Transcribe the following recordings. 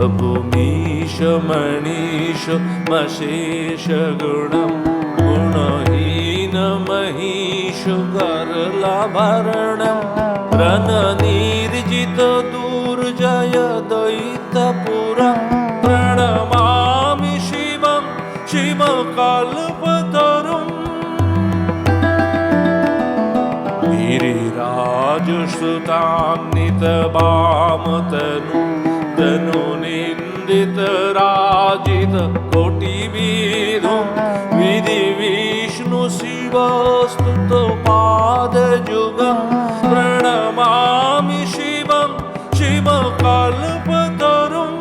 वपुमीश मणीश मशेष गुणं गुणहीन महीश गर्लाभरणं रणनिर्जित दुर्जय दैत्यपुरं प्रणमामि शिवं शिवकल्पतरुम् गिरिराजसुतान्वितवामतनु तनुनिन्दितराजित कोटिविधुं विधिविष्णुशिवस्तुतपादयुगं प्रणमामि शिवं शिवकल्पतरुम्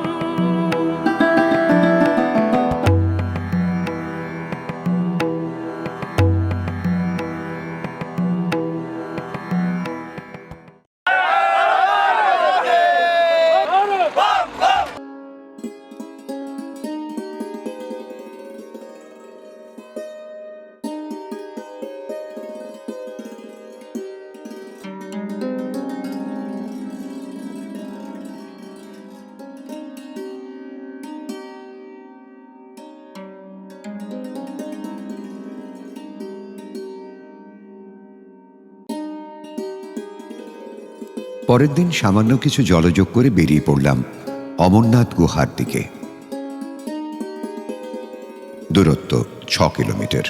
পরের দিন সামান্য কিছু জলযোগ করে বেরিয়ে পড়লাম অমরনাথ গুহার দিকে। দূরত্ব 6 কিলোমিটার।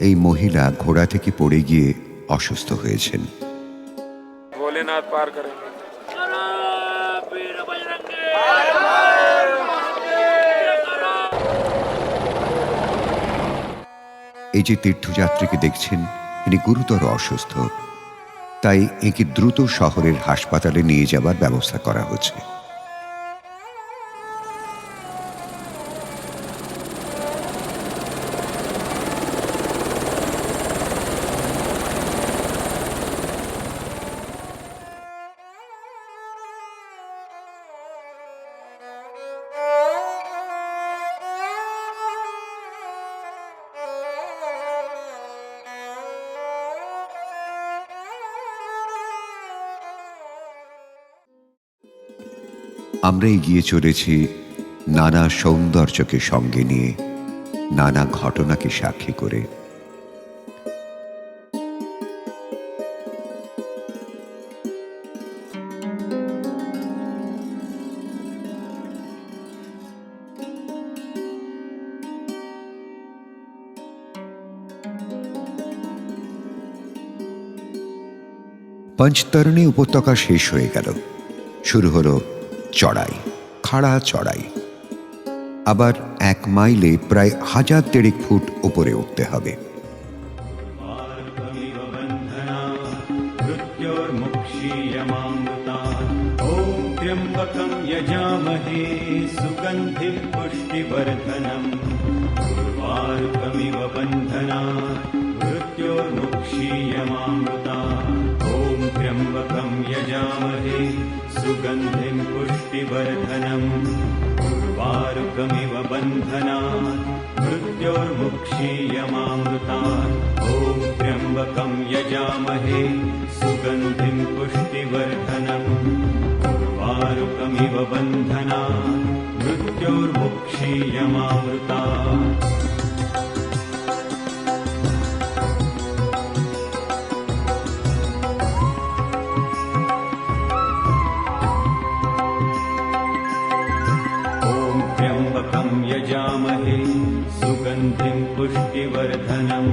এই মহিলা ঘোড়া থেকে পড়ে গিয়ে অসুস্থ হয়েছেন। ভোলেনাথ পার করেন। এই যে তীর্থযাত্রীকে দেখছেন, ইনি গুরুতর অসুস্থ, তাই একে দ্রুত শহরের হাসপাতালে নিয়ে যাবার ব্যবস্থা করা হচ্ছে। আমরা এগিয়ে চলেছি নানা সৌন্দর্যকে সঙ্গে নিয়ে, নানা ঘটনাকে সাক্ষী করে। পঞ্চতরণী উপত্যকা শেষ হয়ে গেল, শুরু হলো চড়াই, খাড়া চড়াই। আবার 1 মাইলে প্রায় 1000 ফুট উপরে উঠতে হবে। त्र्यम्बकं यजामहे सुगन्धिं पुष्टिवर्धनम् उर्वारुकमिव बन्धनात् मृत्योर्मुक्षीयमामृतात् ॐ त्र्यम्बकं यजामहे सुगन्धिं पुष्टिवर्धनम् उर्वारुकमिव बन्धनात् मृत्योर्मुक्षीयमामृतात्। यजामहे सुगन्धिं पुष्टिवर्धनम्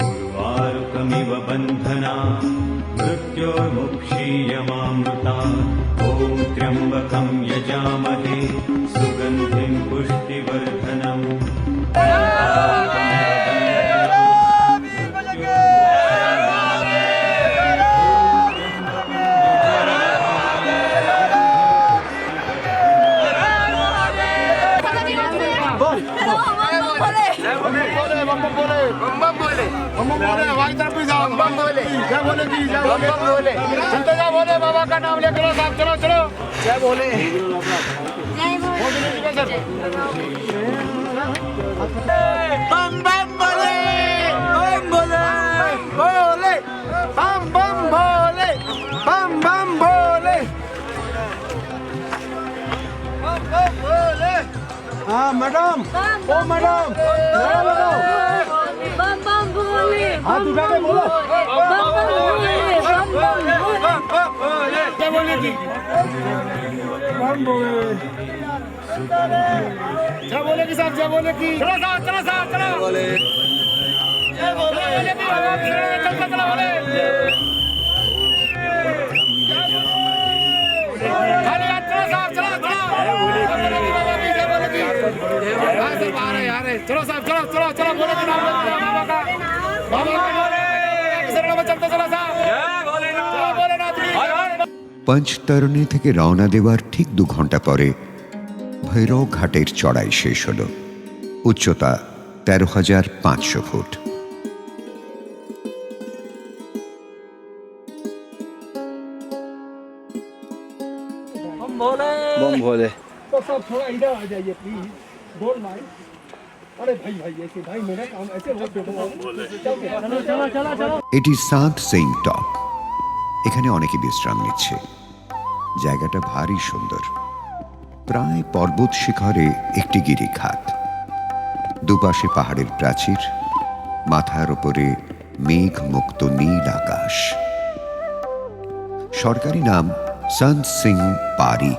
उर्वारुकमिव बन्धनात् मृत्योर्मुक्षीयमामृतात् ॐ त्र्यम्बकं यजामहे सुगन्धिं पुष्टिवर्धनम् बम बोले हमारी तरफ भी जाओ बम बोले क्या बोले जी क्या बोले बम बोले सुनते क्या बोले बाबा का नाम ले चलो साहब चलो चलो क्या बोले बम बम बोले बम बोले बोले बम बम बोले बम बम बोले बम बम बोले हाँ मैडम ओ मैडम मैडम बम बम भोले हाथ उठा के बोलो बम बम भोले बम बम भोले क्या बोले जी बम बोले क्या बोले कि साहब क्या बोले कि चलो साहब चलो बोले क्या बोले कि बाबा चलो चलो बोले अरे चलो साहब चलो चलो साहब चलो चलो चलो बोले कि नाम बाबा का बोले शरण में चलते चलो साहब चलो बोले ना পঞ্চতরণী থেকে রওনা দেওয়ার ঠিক 2 ঘন্টা পরে ভৈরব ঘাটের চড়াই শেষ হল। উচ্চতা 13,500 ফুট। बम भोले तो सब थोड़ा इधर आ जाइए प्लीज बोल भाई अरे भाई भाई ऐसे भाई मेरा काम ऐसे मत देखो चलो चलो चलो এটি সান্ত সিং টপ। এখানে অনেকে বিশ্রাম নিচ্ছে। জায়গাটা ভারী সুন্দর। প্রায় পর্বত শিখরে একটি গিরিখাত, দুপাশে পাহাড়ের প্রাচীর, মাথার উপরে মেঘ মুক্ত নীল আকাশ। সরকারি নাম সন্ত সিং পারি,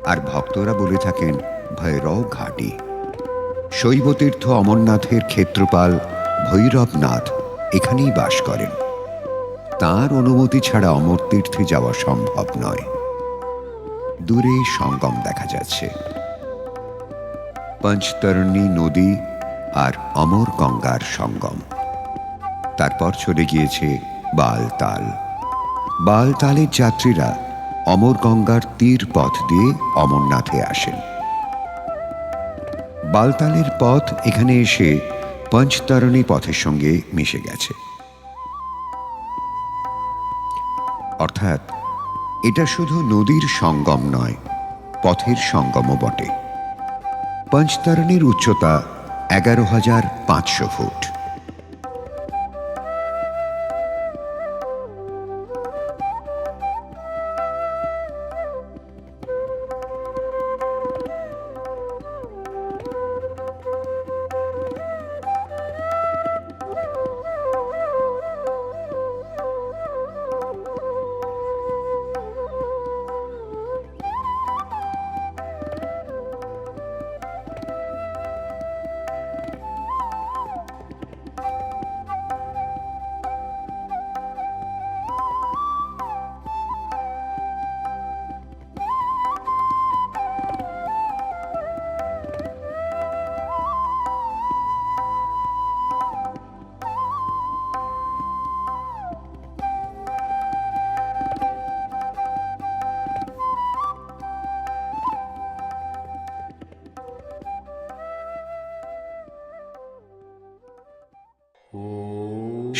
আর ভক্তরা বলে থাকেন ভৈরব ঘাটি। শৈবতীর্থ অমরনাথের ক্ষেত্রপাল ভৈরবনাথ এখানেই বাস করেন। তাঁর অনুমতি ছাড়া অমর তীর্থে যাওয়া সম্ভব নয়। দূরে সঙ্গম দেখা যাচ্ছে, পঞ্চতরণী নদী আর অমর গঙ্গার সঙ্গম। তারপর চলে গিয়েছে বালতাল। বালতালের যাত্রীরা অমর গঙ্গার তীর পথ দিয়ে অমরনাথে আসেন। বালতালের পথ এখানে এসে পঞ্চতরণী পথের সঙ্গে মিশে গেছে। অর্থাৎ এটা শুধু নদীর সঙ্গম নয়, পথের সঙ্গমও বটে। পঞ্চতরণীর উচ্চতা 11,500 ফুট।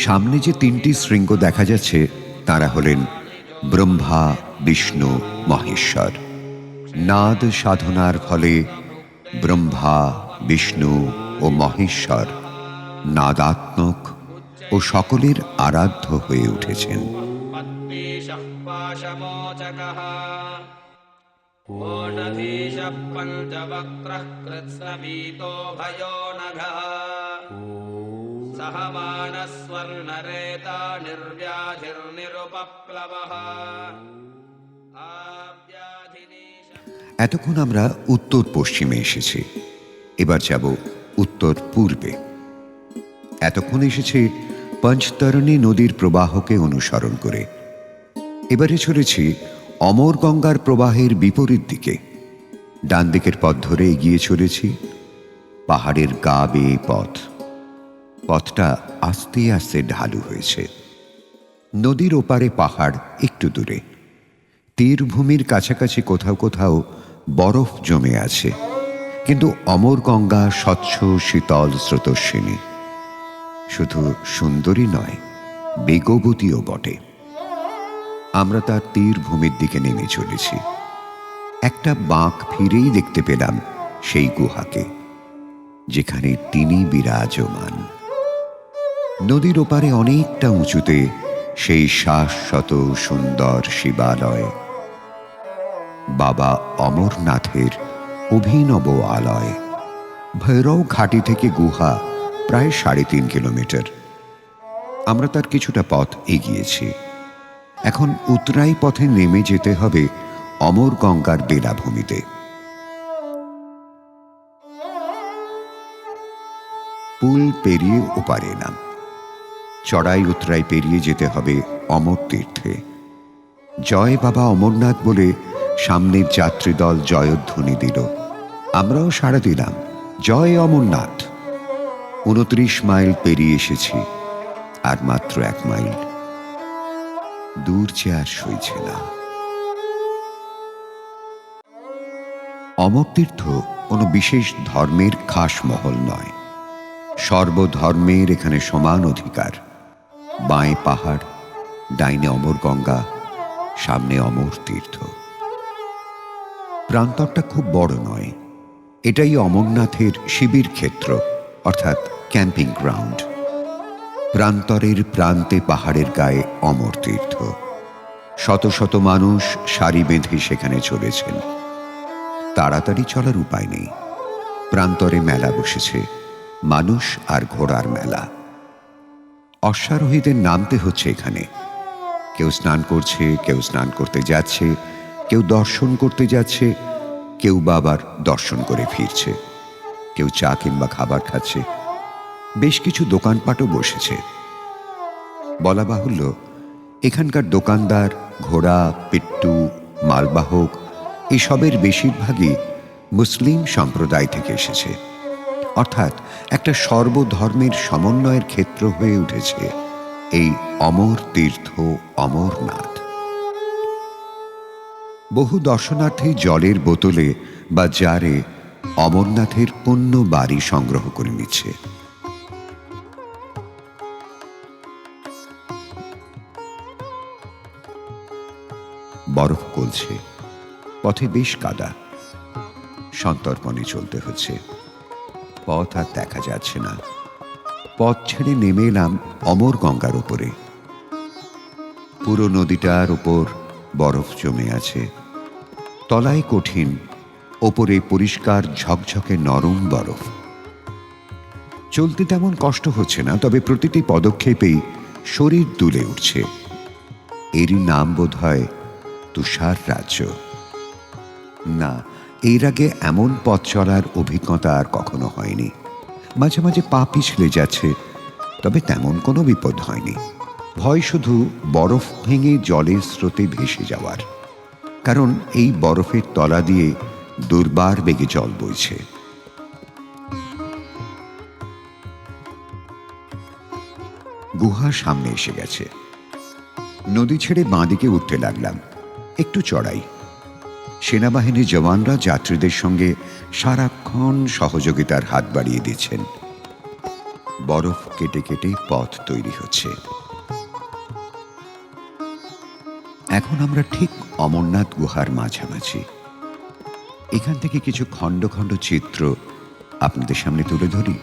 সামনে যে 3টি শৃঙ্গ দেখা যাচ্ছে তারা হলেন ব্রহ্মা, বিষ্ণু, মহেশ্বর। নাদ সাধনার ফলে ব্রহ্মা, বিষ্ণু ও মহেশ্বর নাদাত্মক ও সকলের আরাধ্য হয়ে উঠেছেন। এতক্ষণ আমরা উত্তর পশ্চিমে এসেছি, এবার যাব উত্তর পূর্বে। এতক্ষণ এসেছে পঞ্চতরণী নদীর প্রবাহকে অনুসরণ করে। এবারে চলেছি অমর গঙ্গার প্রবাহের বিপরীত দিকে। ডান দিকের পথ ধরে এগিয়ে চলেছি। পাহাড়ের গা বেয়ে পথ। পথটা আস্তে আস্তে ঢালু হয়েছে। নদীর ওপারে পাহাড় একটু দূরে। তীরভূমির কাছাকাছি কোথাও কোথাও বরফ জমে আছে, কিন্তু অমর গঙ্গা স্বচ্ছ শীতল স্রোতস্বিনী। শুধু সুন্দরী নয়, বেগবতীও বটে। আমরা তার তীর ভূমির দিকে নেমে চলেছি। একটা বাঁক ফিরেই দেখতে পেলাম সেই গুহাকে, যেখানে তিনি বিরাজমান। নদীর ওপারে অনেকটা উঁচুতে সেই শাশ্বত সুন্দর শিবালয়, বাবা অমরনাথের অভিনব আলয়। ভৈরব ঘাটি থেকে গুহা প্রায় 3.5 কিলোমিটার। আমরা তার কিছুটা পথ এগিয়েছি। এখন উতরাই পথে নেমে যেতে হবে অমর গঙ্গার বেলাভূমিতে। পুল পেরিয়ে ওপারে এলাম। চড়াই উতরাই পেরিয়ে যেতে হবে অমর তীর্থে। জয় বাবা অমরনাথ বলে সামনের যাত্রীদল জয়ধ্বনি দিল। আমরাও সাড়া দিলাম, জয় অমরনাথ। 29 মাইল পেরিয়ে এসেছি, আর মাত্র 1 মাইল। দূর যে আর সইছে না। অমরতীর্থ কোনো বিশেষ ধর্মের খাস মহল নয়। সর্বধর্মের এখানে সমান অধিকার। বাঁয়ে পাহাড়, ডাইনে অমর গঙ্গা, সামনে অমর তীর্থ। প্রান্তরটা খুব বড় নয়। এটাই অমরনাথের শিবির ক্ষেত্র, অর্থাৎ ক্যাম্পিং গ্রাউন্ড। প্রান্তরের প্রান্তে পাহাড়ের গায়ে অমর তীর্থ। শত শত মানুষ সারি বেঁধে সেখানে চলেছেন। তাড়াতাড়ি চলার উপায় নেই। প্রান্তরে মেলা বসেছে, মানুষ আর ঘোড়ার মেলা। অশ্বারোহীদের নামতে হচ্ছে এখানে। কেউ স্নান করছে, কেউ স্নান করতে যাচ্ছে, কেউ দর্শন করতে যাচ্ছে, কেউ বা আবার দর্শন করে ফিরছে, কেউ চা কিংবা খাবার খাচ্ছে। বেশ কিছু দোকানপাটও বসেছে। বলা বাহুল্য, এখানকার দোকানদার, ঘোড়া, পিট্টু, মালবাহক এসবের বেশিরভাগই মুসলিম সম্প্রদায় থেকে এসেছে। অর্থাৎ একটা সর্বধর্মের সমন্বয়ের ক্ষেত্র হয়ে উঠেছে এই অমর তীর্থ অমরনাথ। বহু দর্শনার্থী জলের বোতলে বা জারে অমরনাথের পুণ্য বাড়ি সংগ্রহ করে নিচ্ছে। বরফ গলছে, পথে বেশ কাদা। সন্তর্পণে চলতে হচ্ছে। পথ আর দেখা যাচ্ছে না। পথ ছেড়ে নেমে এলাম অমর গঙ্গার উপরে। পুরো নদীটার উপর বরফ জমে আছে। তলায় কঠিন, ওপরে পরিষ্কার ঝকঝকে নরম বরফ। চলতে তেমন কষ্ট হচ্ছে না, তবে প্রতিটি পদক্ষেপেই শরীর দুলে উঠছে। এরই নাম বোধ হয় তুষার রাজ্য। না, এর আগে এমন পথ চলার অভিজ্ঞতা আর কখনো হয়নি। মাঝে মাঝে পা পিছলে যাচ্ছে, তবে তেমন কোনো বিপদ হয়নি। ভয় শুধু বরফ ভেঙে জলের স্রোতে ভেসে যাওয়ার, কারণ এই বরফের তলা দিয়ে দুর্বার বেগে জল বইছে। গুহার সামনে এসে গেছে। নদী ছেড়ে বাঁদিকে উঠতে লাগলাম। একটু চড়াই। সেনাবাহিনীর জওয়ানরা যাত্রীদের সঙ্গে সারাক্ষণ সহযোগিতার হাত বাড়িয়ে দিচ্ছেন। বরফ কেটে কেটে পথ তৈরি হচ্ছে। এখন আমরা ঠিক অমরনাথ গুহার মাঝামাঝি। এখান থেকে কিছু খণ্ড খণ্ড চিত্র আপনাদের সামনে তুলে ধরি।